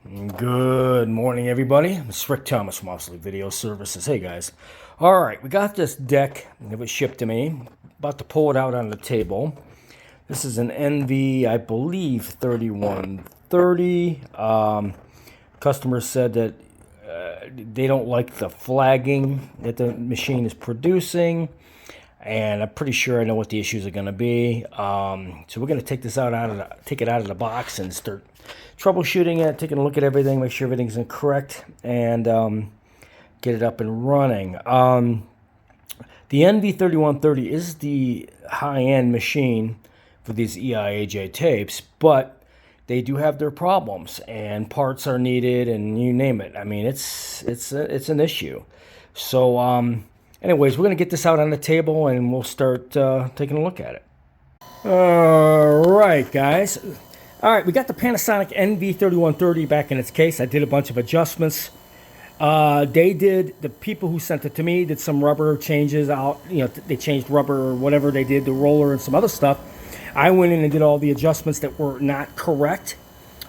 Good morning, everybody. It's Rick Thomas from Obsolete Video Services. Hey, guys. All right, we got this deck. It was shipped to me. About to pull it out on the table. This is an NV, I believe, 3130. Customer said that they don't like the flagging that the machine is producing. And I'm pretty sure I know what the issues are going to be. So we're going to take this take it out of the box and start troubleshooting it, taking a look at everything, make sure everything's correct, and get it up and running. The NV-3130 is the high-end machine for these EIAJ tapes, but they do have their problems, and parts are needed, and you name it. I mean, it's an issue. So, anyways, we're going to get this out on the table, and we'll start taking a look at it. All right, guys. All right, we got the Panasonic NV-3130 back in its case. I did a bunch of adjustments. The people who sent it to me did some rubber changes out. You know, they changed rubber or whatever they did, the roller and some other stuff. I went in and did all the adjustments that were not correct.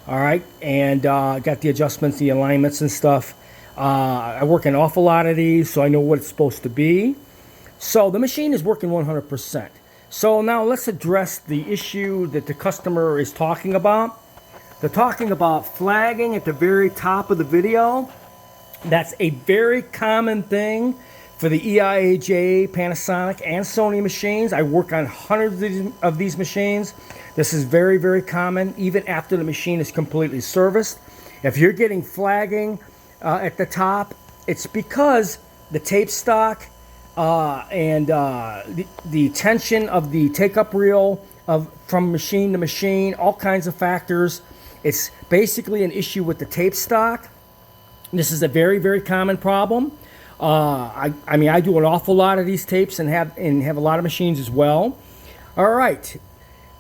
All right, and got the adjustments, the alignments and stuff. I work an awful lot of these, so I know what it's supposed to be. So the machine is working 100%. So now let's address the issue that the customer is talking about. They're talking about flagging at the very top of the video. That's a very common thing for the EIAJ, Panasonic, and Sony machines. I work on hundreds of these machines. This is very, very common, even after the machine is completely serviced. If you're getting flagging at the top, it's because the tape stock and the tension of the take-up reel from machine to machine, all kinds of factors. It's basically an issue with the tape stock. This is a very, very common problem. I mean, I do an awful lot of these tapes and have a lot of machines as well. All right.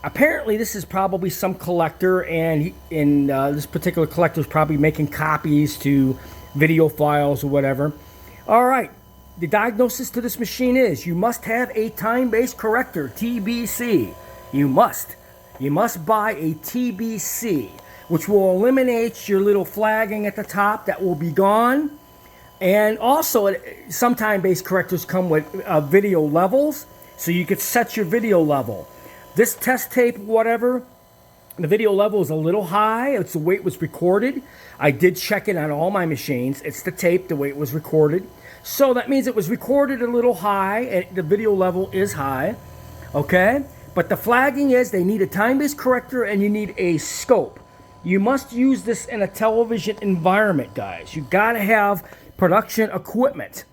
Apparently, this is probably some collector, and this particular collector is probably making copies to video files or whatever. All right. The diagnosis to this machine is you must have a time-based corrector, TBC. You must buy a TBC, which will eliminate your little flagging at the top. That will be gone. And also, some time-based correctors come with video levels, so you could set your video level. This test tape, whatever, the video level is a little high. It's the way it was recorded. I did check it on all my machines. It's the tape, the way it was recorded. So that means it was recorded a little high, and the video level is high, okay? But the flagging is they need a time-based corrector, and you need a scope. You must use this in a television environment, guys. You gotta have production equipment.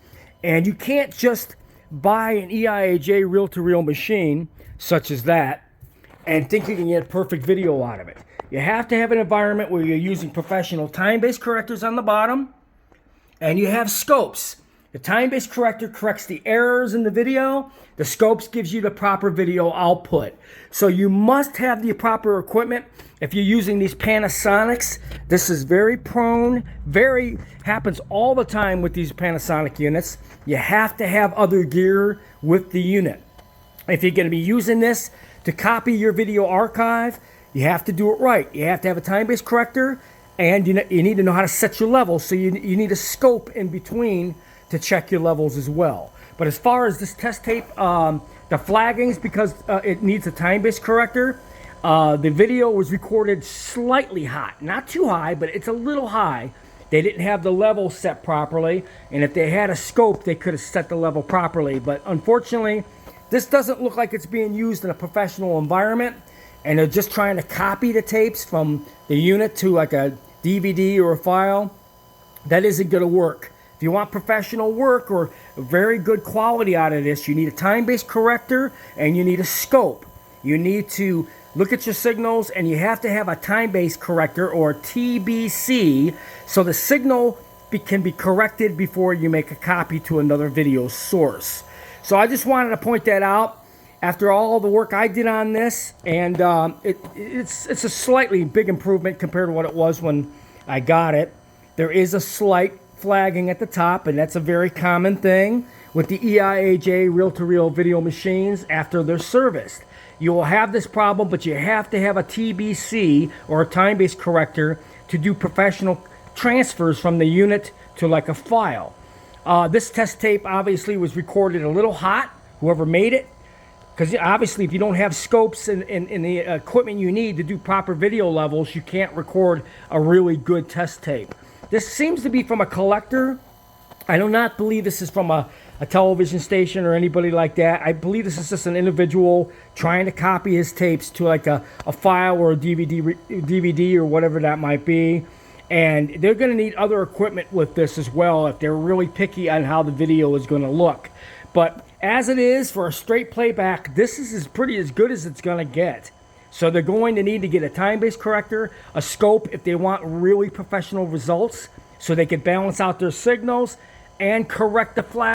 And you can't just buy an EIAJ reel-to-reel machine, such as that, and think you can get perfect video out of it. You have to have an environment where you're using professional time-based correctors on the bottom, and you have scopes. The time-based corrector corrects the errors in the video. The scopes gives you the proper video output. So you must have the proper equipment. If you're using these Panasonics, this is very prone, happens all the time with these Panasonic units. You have to have other gear with the unit. If you're going to be using this to copy your video archive, you have to do it right. You have to have a time-based corrector, and you need to know how to set your levels. So you need a scope in between to check your levels as well. But as far as this test tape, the flaggings, because it needs a time-based corrector, the video was recorded slightly hot. Not too high, but it's a little high. They didn't have the level set properly, and if they had a scope, they could have set the level properly. But unfortunately, this doesn't look like it's being used in a professional environment, and they're just trying to copy the tapes from the unit to like a DVD or a file. That isn't going to work. If you want professional work or very good quality out of this, you need a time-based corrector and you need a scope. You need to look at your signals, and you have to have a time-based corrector or TBC so the signal can be corrected before you make a copy to another video source. So I just wanted to point that out after all the work I did on this, and it's a slightly big improvement compared to what it was when I got it. There is a slight flagging at the top, and that's a very common thing with the EIAJ reel-to-reel video machines after they're serviced. You will have this problem, but you have to have a TBC or a time-based corrector to do professional transfers from the unit to like a file. This test tape obviously was recorded a little hot, whoever made it, because obviously if you don't have scopes and the equipment you need to do proper video levels, you can't record a really good test tape. This seems to be from a collector. I do not believe this is from a television station or anybody like that. I believe this is just an individual trying to copy his tapes to like a file or a DVD or whatever that might be. And they're going to need other equipment with this as well if they're really picky on how the video is going to look. But as it is, for a straight playback, this is as good as it's going to get. So they're going to need to get a time-based corrector, a scope if they want really professional results, so they can balance out their signals and correct the flash.